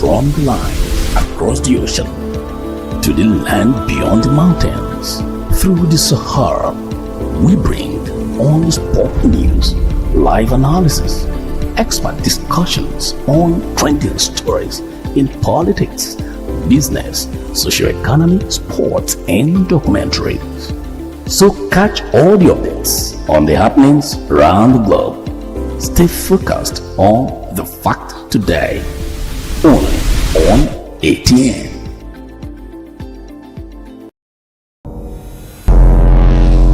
from the line across the ocean to the land beyond the mountains, through the Sahara, we bring on-the-spot news, live analysis, expert discussions on trending stories in politics, business, socio-economy, sports, and documentaries. So catch all the updates on the happenings around the globe. Stay focused on the fact today, only on ATN.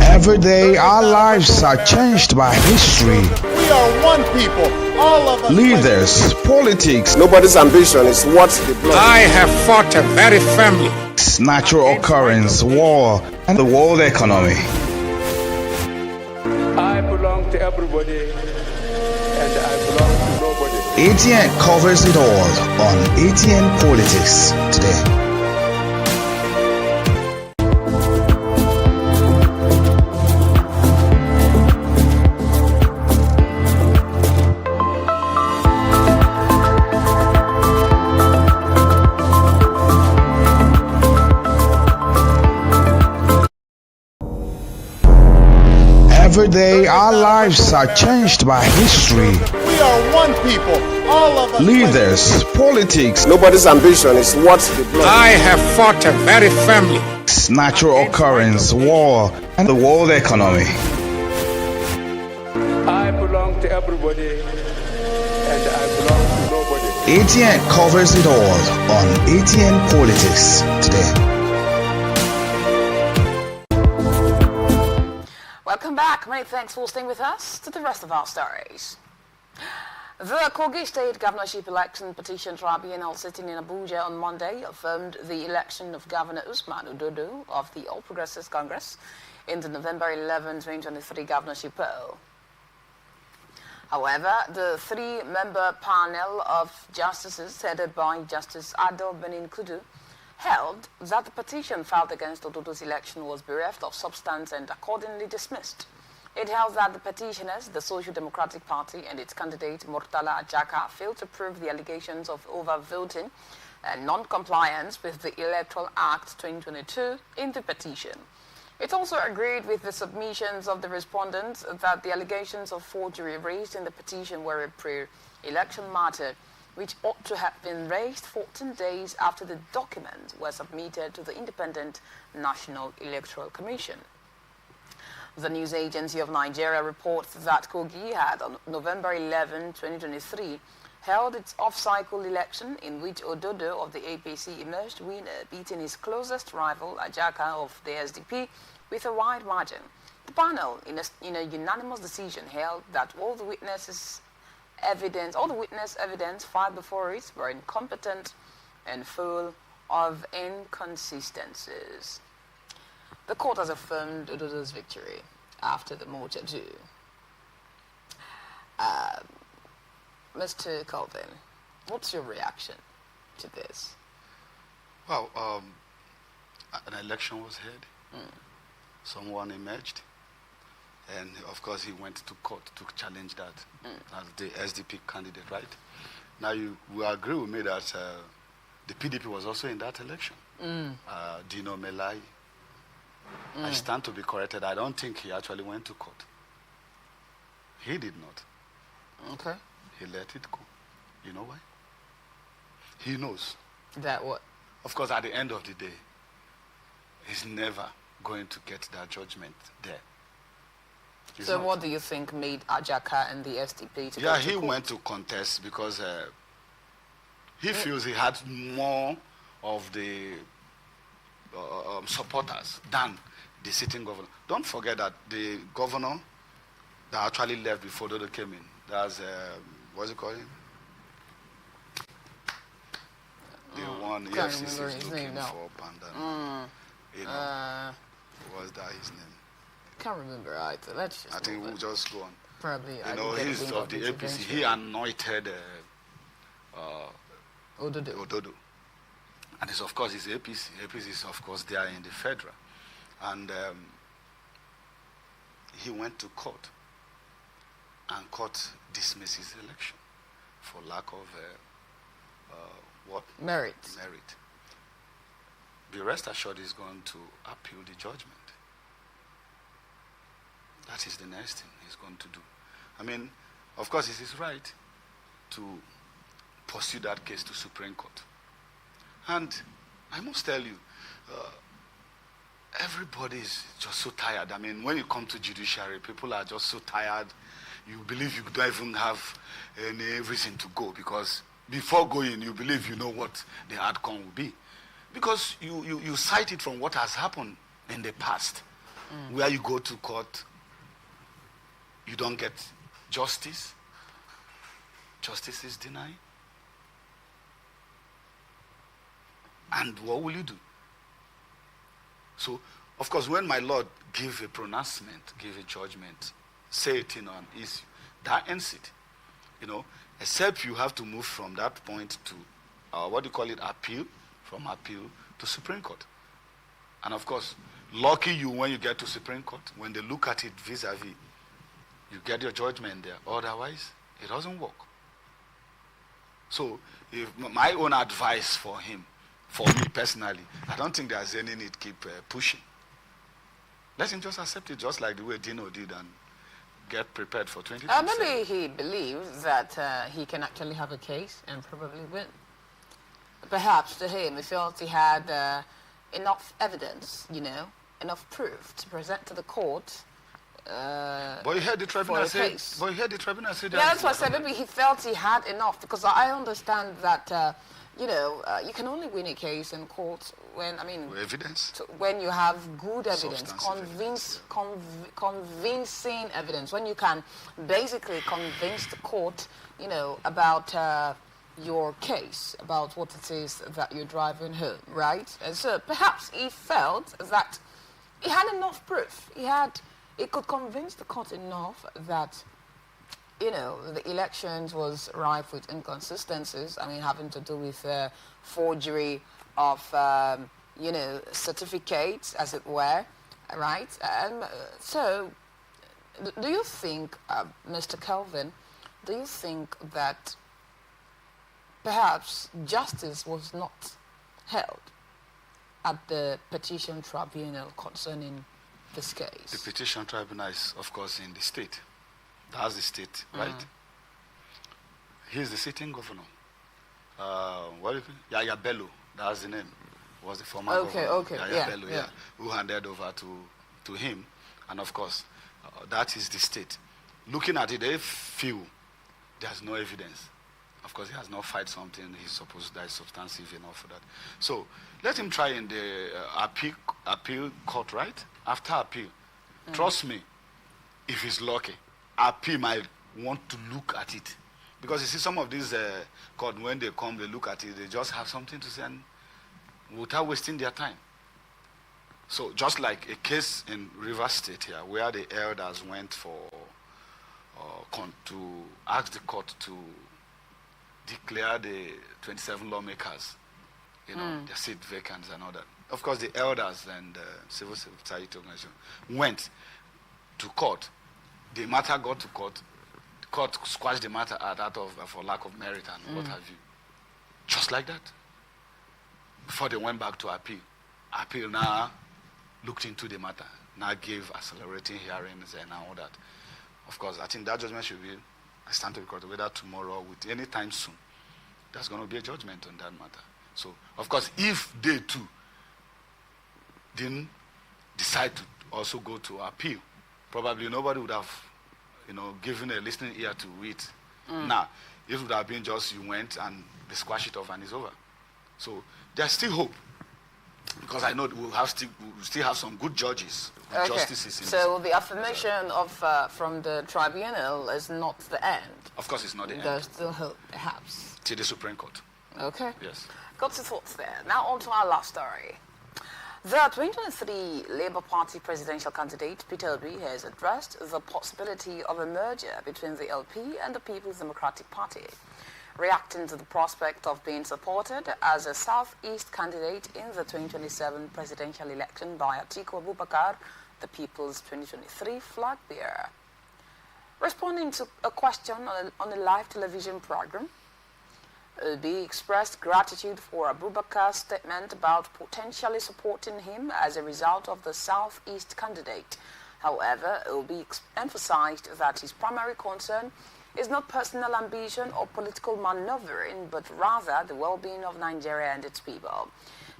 Every day our lives are changed by history. We are one people, all of us. Leaders, politics, Nobody's ambition is what they blood. I have fought very firmly. natural occurrence, war, and the world economy. I belong to everybody and I belong to nobody. ATN covers it all on ATN Politics today. Every day our lives are changed by history. We are one people, all of us. Leaders, politics, Nobody's ambition is what they blood. I have fought very firmly. natural occurrence, war, and the world economy. I belong to everybody and I belong to nobody. ATN covers it all on ATN Politics today. Welcome back. Many thanks for staying with us to the rest of our stories. The Kogi State Governorship Election Petition Tribunal sitting in Abuja on Monday affirmed the election of Governor Usman Ododo of the All Progressives Congress in the November 11, 2023 governorship poll. However, the three-member panel of justices headed by Justice Adel Benin Kudu held that the petition filed against Ododo's election was bereft of substance and accordingly dismissed. It held that the petitioners, the Social Democratic Party and its candidate Murtala Ajaka, failed to prove the allegations of overvoting and non-compliance with the Electoral Act 2022 in the petition. It also agreed with the submissions of the respondents that the allegations of forgery raised in the petition were a pre-election matter, which ought to have been raised 14 days after the documents were submitted to the Independent National Electoral Commission. The News Agency of Nigeria reports that Kogi had on November 11, 2023, held its off-cycle election in which Ododo of the APC emerged winner, beating his closest rival, Ajaka of the SDP, with a wide margin. The panel, in a unanimous decision, held that all the witness evidence filed before it were incompetent and full of inconsistencies. The court has affirmed Ododo's victory after the mortar too. Mr. Colvin, what's your reaction to this? Well, an election was held. Someone emerged. And of course, he went to court to challenge that as the SDP candidate, right? Now, you will agree with me that the PDP was also in that election. Dino Melai. I stand to be corrected. I don't think he actually went to court. He did not. Okay. He let it go. You know why? He knows. That what? Of course, at the end of the day, he's never going to get that judgment there. He's So not. what do you think made Ajaka and the SDP to go to He court? went to contest because he feels he had more of the supporters than the sitting governor. Don't forget that the governor that actually left before Dodo came in, that's, what's it called? The one can't EFCC remember is his looking name now. for Pandan. You know, was that his name? Can't remember either. Let's just I think move we'll on. just go on. Probably. You know, he's of the APC. He anointed Ododo. Ododo. And it's, of course, it's APC. APC is, of course, there in the federal. And he went to court. And court dismissed his election for lack of what? Merit. Merit. Be rest assured he's going to appeal the judgment. That is the next thing he's going to do. I mean, of course, it's his right to pursue that case to Supreme Court. And I must tell you, everybody is just so tired. I mean, when you come to judiciary, people are just so tired. You believe you don't even have any reason to go, because before going, you believe you know what the outcome will be. Because you cite it from what has happened in the past, where you go to court, you don't get justice. Justice is denied. And what will you do? So, of course, when my Lord give a pronouncement, give a judgment, say it in an issue, that ends it. You know, except you have to move from that point to, appeal, from appeal to Supreme Court. And of course, lucky you when you get to Supreme Court, when they look at it vis-a-vis, you get your judgment there. Otherwise, it doesn't work. So, if my own advice for him, for me personally, I don't think there's any need to keep pushing. Let him just accept it, just like the way Dino did, and get prepared for 2027. Maybe he believes that he can actually have a case and probably win. Perhaps to him, he felt he had enough evidence, enough proof to present to the court. But you heard the tribunal say. But you heard the tribunal say that. Yeah, that's what I said. Maybe he felt he had enough, because I understand that you can only win a case in court when evidence. When you have good evidence, convincing evidence. When you can basically convince the court, about your case, about what it is that you're driving home, right? And so perhaps he felt that he had enough proof. He could convince the court enough that, the elections was rife with inconsistencies. Having to do with forgery of, certificates, as it were, right? So, do you think, Mr. Kelvin, do you think that perhaps justice was not held at the petition tribunal concerning this case? The petition tribunal is, of course, in the state. That's the state, right? He's the sitting governor. Yaya Bello, that's the name. Was the former governor. Yaya Bello, who handed over to him. And of course, that is the state. Looking at it, they feel there's no evidence. Of course, he has not filed something he's supposed that is substantive enough for that. So let him try in the appeal court, right? After appeal, trust me, if he's lucky, appeal might want to look at it. Because you see, some of these court, when they come, they look at it, they just have something to say and without wasting their time. So just like a case in Rivers State here, where the elders went for to ask the court to declare the 27 lawmakers, their seat vacant and all that. Of course, the elders and civil society organization went to court. The matter got to court. The court squashed the matter out for lack of merit and what have you. Just like that. Before they went back to appeal. Appeal now looked into the matter. Now gave accelerating hearings and all that. Of course, I think that judgment should be, I stand to be corrected, whether tomorrow or with any time soon. There's going to be a judgment on that matter. So, of course, if they too didn't decide to also go to appeal, probably nobody would have, given a listening ear to it. Now, it would have been just you went and they squash it off and it's over. So there's still hope, because I know we'll still have some good judges, good justices. So the affirmation of from the tribunal is not the end. Of course, it's not the end. There's still hope, perhaps. To the Supreme Court. Okay. Yes. Got your thoughts there. Now on to our last story. The 2023 Labour Party presidential candidate, Peter Obi, has addressed the possibility of a merger between the LP and the People's Democratic Party, reacting to the prospect of being supported as a Southeast candidate in the 2027 presidential election by Atiku Abubakar, the People's 2023 flag bearer. Responding to a question on a live television program, Obi expressed gratitude for Abubakar's statement about potentially supporting him as a result of the Southeast candidate. However, Obi emphasized that his primary concern is not personal ambition or political maneuvering, but rather the well-being of Nigeria and its people.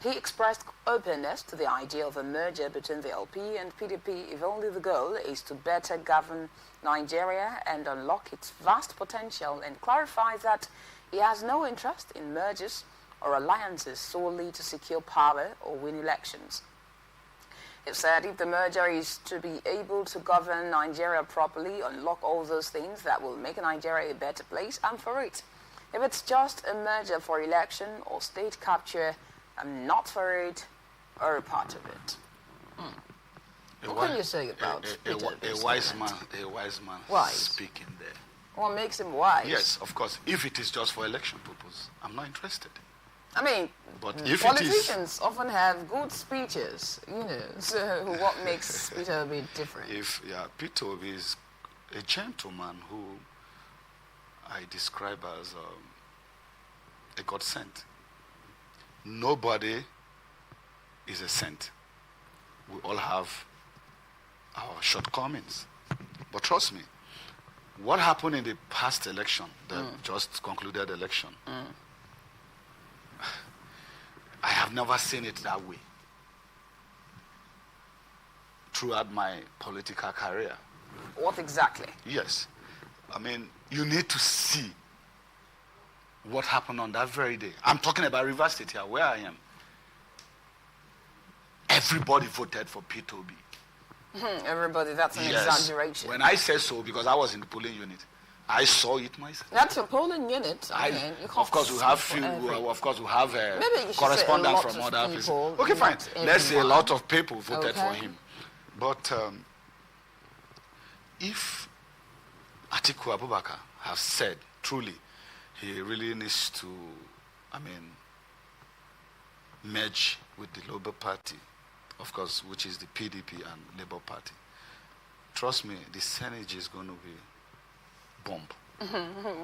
He expressed openness to the idea of a merger between the LP and PDP if only the goal is to better govern Nigeria and unlock its vast potential, and clarified that he has no interest in mergers or alliances solely to secure power or win elections. He said if the merger is to be able to govern Nigeria properly, unlock all those things that will make Nigeria a better place, I'm for it. If it's just a merger for election or state capture, I'm not for it or a part of it. What can you say about a wise man Wise. speaking there? What makes him wise? Yes, of course. If it is just for election purpose, I'm not interested. I mean, But if politicians often have good speeches, so what makes Peter Obi different? Peter Obi is a gentleman who I describe as a God sent. Nobody is a saint. We all have our shortcomings. But trust me, what happened in the past election, the just concluded election, I have never seen it that way throughout my political career. What exactly? Yes. I mean, you need to see what happened on that very day. I'm talking about Rivers State here, where I am. Everybody voted for Peter Obi. Everybody, that's an exaggeration. When I say so, because I was in the polling unit, I saw it myself. That's a polling unit. I mean, you can't of course, we have correspondence from other people. Okay, fine. Let's say a lot of people voted for him. But if Atiku Abubakar has said truly, he really needs to, merge with the Labour Party, of course, which is the PDP and Labour Party. Trust me, the synergy is going to be bomb.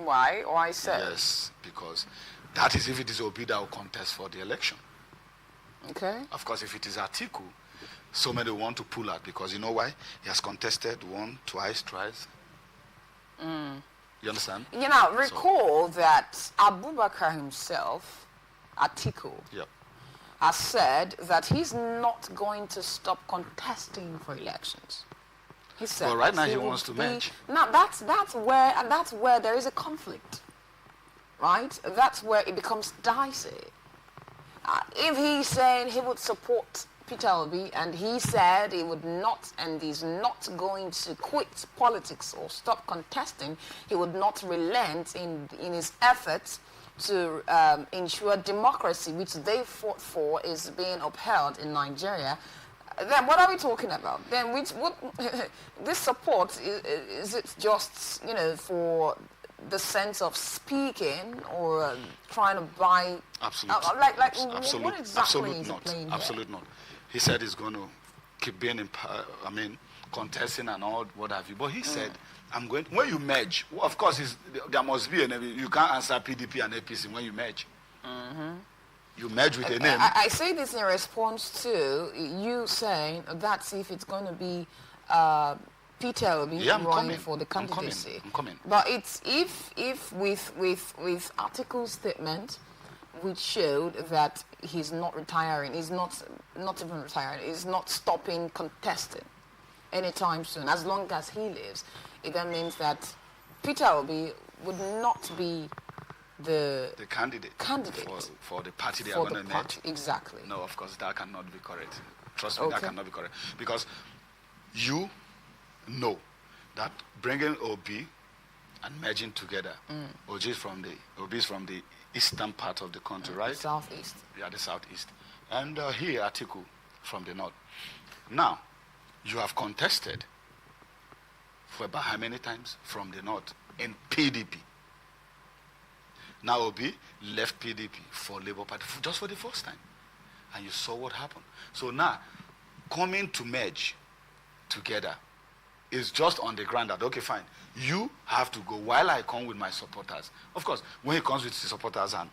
Why? Why so? Yes, because that is if it is Obi that will contest for the election. Okay. Of course, if it is Atiku, so many want to pull out because you know why? He has contested once, twice, thrice. You understand? Recall that Abubakar himself, Atiku, has said that he's not going to stop contesting for elections. He said, well, right now he wants to merge. Now that's where there is a conflict, right? That's where it becomes dicey. If he's saying he would support Peter Obi and he said he would not, and he's not going to quit politics or stop contesting, he would not relent in his efforts to ensure democracy, which they fought for, is being upheld in Nigeria. Then what are we talking about? Then this support, is it just, for the sense of speaking or trying to buy? Absolutely. What exactly is it playing here? Absolutely not. He said he's going to keep being contesting and all what have you. But he said, when you merge, of course, there must be you can't answer PDP and APC when you merge. You merge with a name. I say this in response to you saying that's if it's going to be Peter Obi running for the candidacy. I'm coming. But it's if with Atiku's statement, which showed that he's not retiring, he's not even retiring, he's not stopping contesting anytime soon. As long as he lives, it then means that Peter Obi would not be the candidate for the party they are going to merge. Exactly. No, of course, that cannot be correct. Trust me, that cannot be correct. Because you know that bringing Obi and merging together, Obi is from the eastern part of the country, right? The southeast. Yeah, the southeast. And here, Atiku from the north. Now, you have contested for about how many times from the north in PDP. Now Obi left PDP for Labour Party just for the first time. And you saw what happened. So now, coming to merge together is just on the ground that, okay, fine, you have to go while I come with my supporters. Of course, when he comes with his supporters and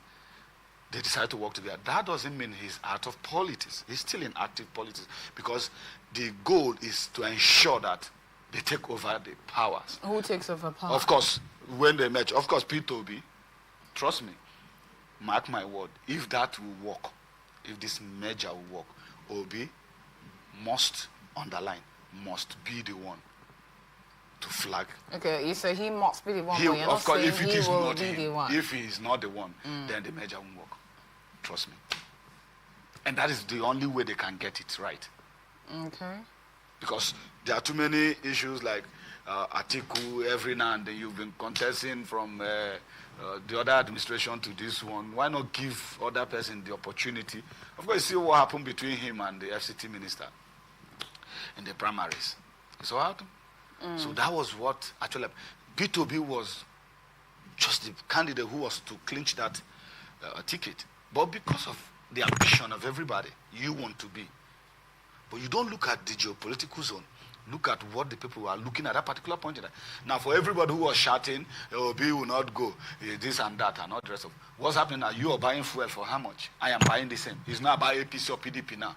they decide to work together, that doesn't mean he's out of politics. He's still in active politics because the goal is to ensure that they take over the powers. Who takes over power? Of course, when they merge, of course, P2B, trust me, mark my word, if that will work, if this merger will work, Obi must underline, must be the one to flag. Okay, you say he must be the one, He, but you're not of course, saying if it he is will not be him, the one. if he is not the one, then the merger won't work. Trust me. And that is the only way they can get it right. Okay. Because there are too many issues like Atiku, every now and then you've been contesting from the other administration to this one. Why not give other person the opportunity? Of course, you see what happened between him and the FCT minister in the primaries. You saw what happened? So that was what actually P2B was just the candidate who was to clinch that ticket. But because of the ambition of everybody, you want to be. But you don't look at the geopolitical zone. Look at what the people are looking at that particular point in time. Now, for everybody who was shouting, Obi will not go, this and that, and all the rest of what's happening now, you are buying fuel for how much? I am buying the same. It's not about APC or PDP now.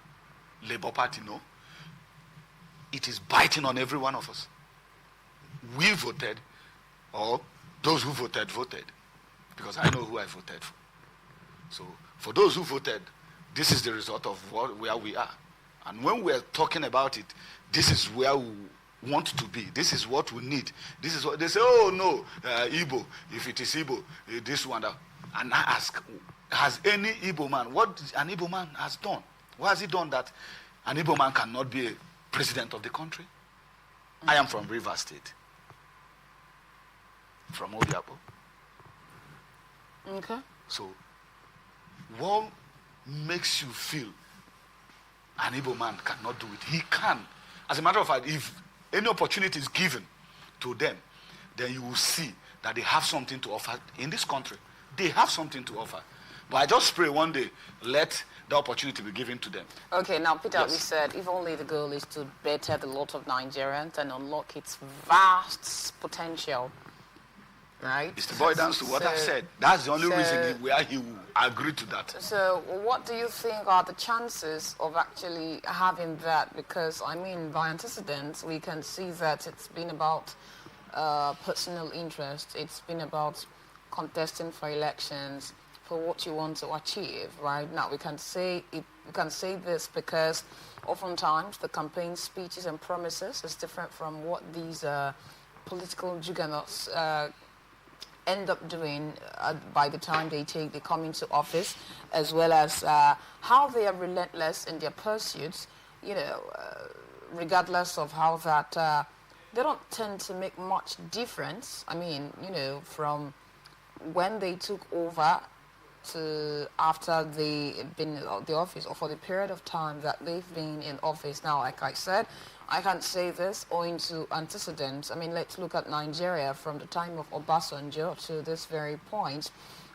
Labour Party, no. It is biting on every one of us. We voted, or those who voted, voted. Because I know who I voted for. So, for those who voted, this is the result of where we are. And when we're talking about it, this is where we want to be. This is what we need. This is what they say, oh no, Igbo, if it is Igbo, this one, that. And I ask, has any Igbo man, what an Igbo man has done? What has he done that an Igbo man cannot be a president of the country? I am from Rivers State. From Obiabo. Okay. So, what makes you feel an Igbo man cannot do it? He can. As a matter of fact, if any opportunity is given to them, then you will see that they have something to offer in this country. They have something to offer. But I just pray one day, let the opportunity be given to them. Okay, now Peter, Yes. we said if only the goal is to better the lot of Nigerians and unlock its vast potential, right? It's the boy dance to what I said. That's the only reason where he will agree to that. So what do you think are the chances of actually having that? Because, I mean, by antecedents, we can see that it's been about personal interest. It's been about contesting for elections, for what you want to achieve, right? Now, we can say this because oftentimes the campaign speeches and promises is different from what these political juggernauts end up doing by the time they come into office, as well as how they are relentless in their pursuits, regardless of how that, they don't tend to make much difference. I mean, from when they took over to after they've been in the office, or for the period of time that they've been in office. Now, like I said, I can't say this owing to antecedents. I mean, let's look at Nigeria from the time of Obasanjo to this very point,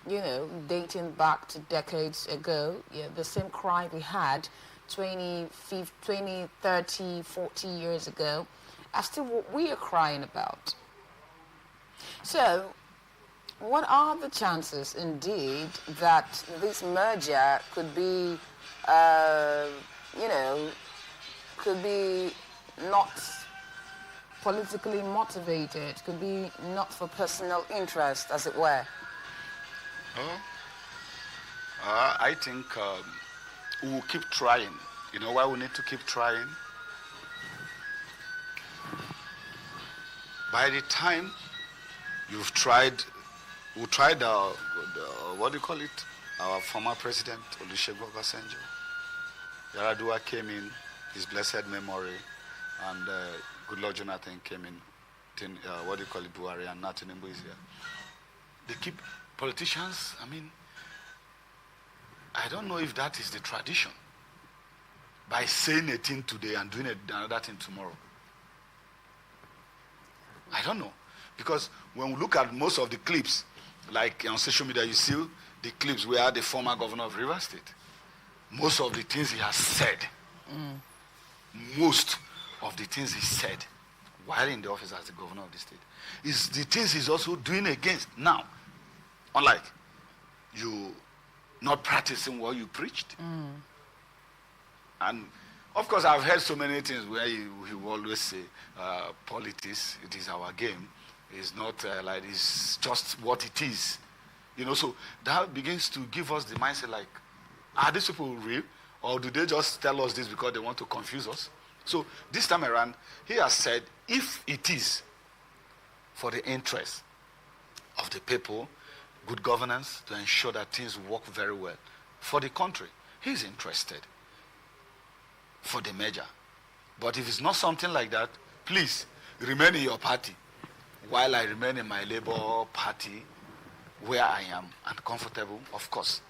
dating back to decades ago, the same cry we had 20, 30, 40 years ago, are still what we are crying about. So, what are the chances, indeed, that this merger could be, could be not politically motivated, could be not for personal interest, as it were? I think we'll keep trying. You know why we need to keep trying? By the time you've tried, we tried what do you call it? Our former president, Olusegun Obasanjo. Yar'Adua came in, his blessed memory, and Goodluck Jonathan came in, what do you call it, Buhari, and now Tinubu is here. They keep, politicians, I mean, I don't know if that is the tradition, by saying a thing today and doing another thing tomorrow. I don't know. Because when we look at most of the clips, like on social media, you see the clips where the former governor of Rivers State, most of the things he has said, most of the things he said while in the office as the governor of the state. It's the things he's also doing against now. Unlike you not practicing what you preached. And of course, I've heard so many things where he will always say, politics, it is our game. It's not like it's just what it is. You know, so that begins to give us the mindset like, are these people real? Or do they just tell us this because they want to confuse us? So this time around, he has said, if it is for the interest of the people, good governance, to ensure that things work very well for the country, he's interested for the merger. But if it's not something like that, please remain in your party while I remain in my Labour Party where I am and comfortable. Of course,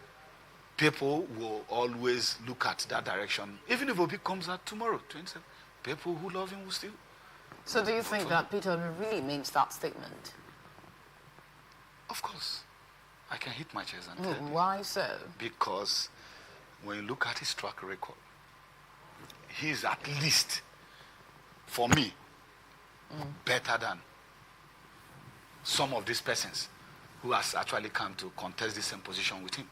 people will always look at that direction. Even if Obi comes out tomorrow, 27, people who love him will still. So do you think that Peter really means that statement? Of course. I can hit my chest and tell you. Why so? Because when you look at his track record, he's at least, for me, better than some of these persons who has actually come to contest the same position with him.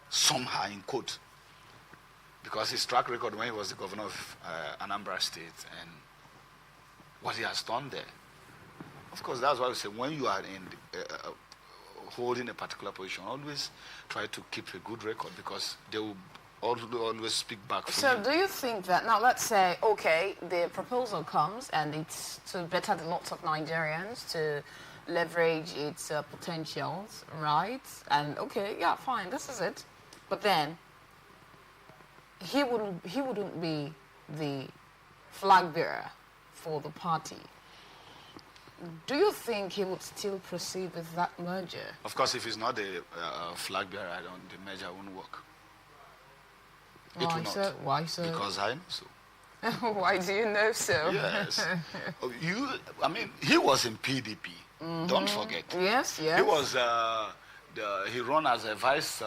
Some are in quote. Because his track record when he was the governor of Anambra State and what he has done there. Of course, that's why we say when you are in holding a particular position, always try to keep a good record because they will always speak back for you. So do you think that, now let's say, okay, the proposal comes and it's to better the lots of Nigerians, to leverage its potentials, right? And okay, yeah, fine, this is it. But then, he wouldn't be the flag bearer for the party. Do you think he would still proceed with that merger? Of course, if he's not the flag bearer, the merger won't work. It will not. Why so? Because I know so. Why do you know so? Yes. He was in PDP. Don't forget. Yes, yes. He was, he ran as a vice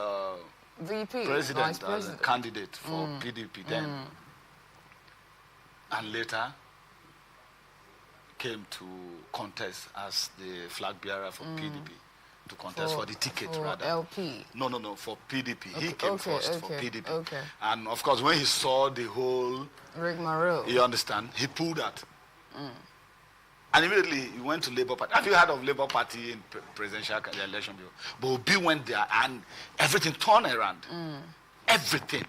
VP, president, vice president, as a candidate for PDP then. And later came to contest as the flag bearer for PDP. To contest for the ticket, for rather. LP. No, for PDP. Okay, he came first for PDP. Okay. And of course, when he saw the whole rigmarole, you understand, he pulled out. And immediately he went to Labour Party. Have you heard of Labour Party in presidential election? But Obi went there and everything turned around. Everything.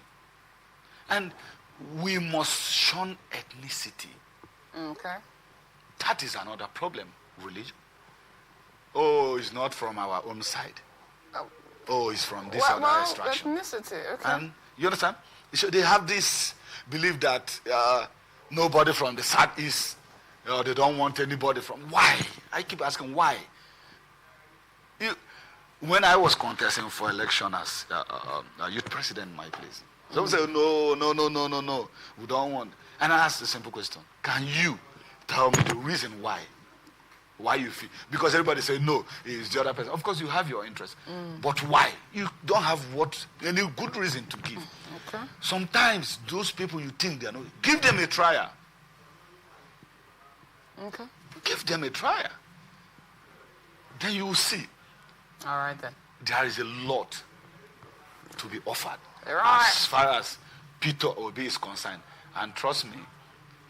And we must shun ethnicity. Okay. That is another problem. Religion. Oh, it's not from our own side. Oh, it's from this other extraction. Ethnicity, okay. And you understand? So they have this belief that nobody from the southeast, they don't want anybody from. Why? I keep asking why. When I was contesting for election as a youth president in my place, some say no, we don't want. And I asked a simple question: can you tell me the reason why? Why you feel? Because everybody say no, it's the other person. Of course, you have your interest, but why? You don't have any good reason to give. Okay. Sometimes those people you think they are not, give them a trial. Okay. Give them a trial. Then you will see. All right then. There is a lot to be offered Right. as far as Peter Obi is concerned. And trust me,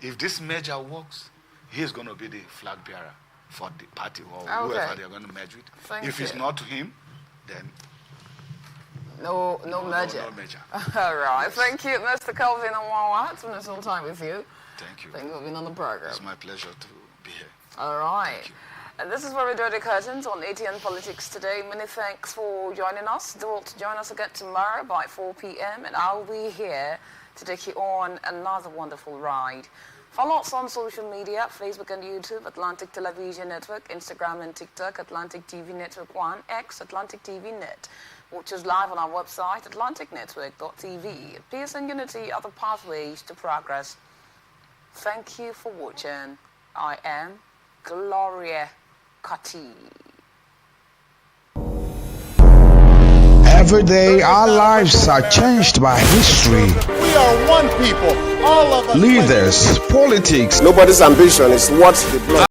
if this merger works, he's going to be the flag bearer for the party or whoever they're going to merge with. If it's not him, then no merger. No merger. All right. Yes. Thank you, Mr. Kelvin Onwuawa. It's been a long time with you. Thank you. Thank you for being on the program. It's my pleasure to be here. All right. And this is where we draw the curtains on ATN Politics today. Many thanks for joining us. Do join us again tomorrow by 4 p.m. and I'll be here to take you on another wonderful ride. Follow us on social media, Facebook and YouTube, Atlantic Television Network, Instagram and TikTok, Atlantic TV Network 1, X, Atlantic TV Net. Watch us live on our website, atlanticnetwork.tv. Peace and unity are the pathways to progress. Thank you for watching. I am Gloria Kati. Every day our lives are changed by history. We are one people. all of us. leaders, politics. Nobody's ambition is what the blood